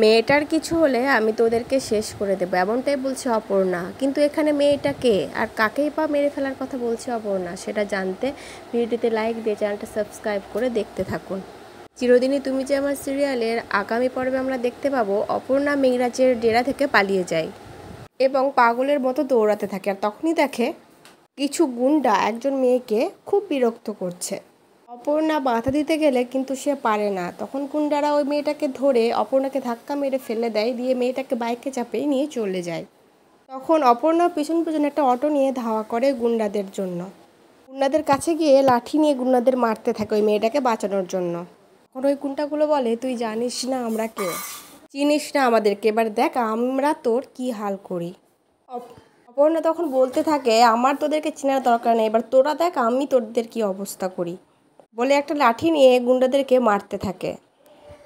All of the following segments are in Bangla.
মেয়েটার কিছু হলে আমি তোদেরকে শেষ করে দেবো, এমনটাই বলছে অপর্ণা। কিন্তু এখানে মেয়েটা কে আর কাকেই বা মেরে ফেলার কথা বলছে অপর্ণা, সেটা জানতে ভিডিওতে লাইক দিয়ে চ্যানেলটা সাবস্ক্রাইব করে দেখতে থাকুন। চিরদিনই তুমি যে আমার সিরিয়ালের আগামী পর্বে আমরা দেখতে পাবো অপর্ণা মেঘরাজের ডেরা থেকে পালিয়ে যায় এবং পাগলের মতো দৌড়াতে থাকে। আর তখনই দেখে কিছু গুন্ডা একজন মেয়েকে খুব বিরক্ত করছে। অপর্ণা বাধা দিতে গেলে কিন্তু সে পারে না। তখন গুন্ডারা ওই মেয়েটাকে ধরে অপর্ণাকে ধাক্কা মেরে ফেলে দেয়, দিয়ে মেয়েটাকে বাইকে চাপিয়ে নিয়ে চলে যায়। তখন অপর্ণা পিছন পিছন একটা অটো নিয়ে ধাওয়া করে গুন্ডাদের জন্য। গুন্ডাদের কাছে গিয়ে লাঠি নিয়ে গুন্ডাদের মারতে থাকে ওই মেয়েটাকে বাঁচানোর জন্য। তখন ওই গুন্ডাগুলো বলে, তুই জানিস না আমরা কে, চিনিস না আমাদেরকে, এবার দেখ আমরা তোর কি হাল করি। অপর্ণা তখন বলতে থাকে, আমার তোদেরকে চেনার দরকার নেই, এবার তোরা দেখ আমি তোদের কি অবস্থা করি, বলে একটা লাঠি নিয়ে গুন্ডাদেরকে মারতে থাকে।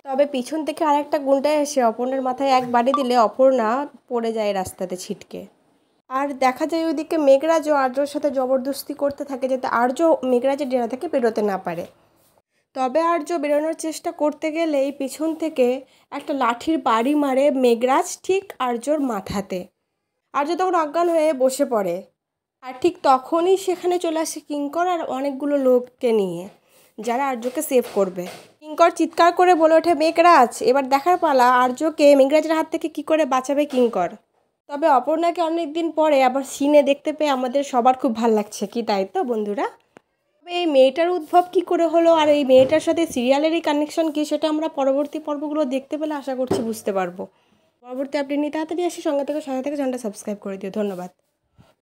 তবে পিছন থেকে আরেকটা গুন্ডা এসে অপর্ণার মাথায় এক বাড়ি দিলে অপর্ণা পড়ে যায় রাস্তাতে ছিটকে। আর দেখা যায় ওইদিকে মেঘরাজ ও আর্যর সাথে জবরদস্তি করতে থাকে যাতে আর্য মেঘরাজের ডেরা থেকে বেরোতে না পারে। তবে আর্য বেরোনোর চেষ্টা করতে গেলেই পিছন থেকে একটা লাঠির বাড়ি মারে মেঘরাজ ঠিক আর্যর মাথাতে। আর্য তখন অজ্ঞান হয়ে বসে পড়ে। আর ঠিক তখনই সেখানে চলে আসে কিঙ্কর আর অনেকগুলো লোককে নিয়ে, যারা আর্যকে সেভ করবে। কিঙ্কর চিৎকার করে বলে ওঠে, মেঘরাজ এবার দেখার পালা আর্যকে মেঘরাজের হাত থেকে কি করে বাঁচাবে কিঙ্কর। তবে অপর্ণাকে অনেক দিন পরে আবার সিনে দেখতে পেয়ে আমাদের সবার খুব ভালো লাগছে, কি তাই তো বন্ধুরা? তবে এই মেয়েটার উদ্ভব কি করে হলো আর এই মেয়েটার সাথে সিরিয়ালেরই কানেকশন কি, সেটা আমরা পরবর্তী পর্বগুলো দেখতে পেলে আশা করছি বুঝতে পারবো। পরবর্তী আপডেট নিয়ে তাড়াতাড়ি আসি, সঙ্গে থেকে চ্যানেলটা সাবস্ক্রাইব করে দিও। ধন্যবাদ।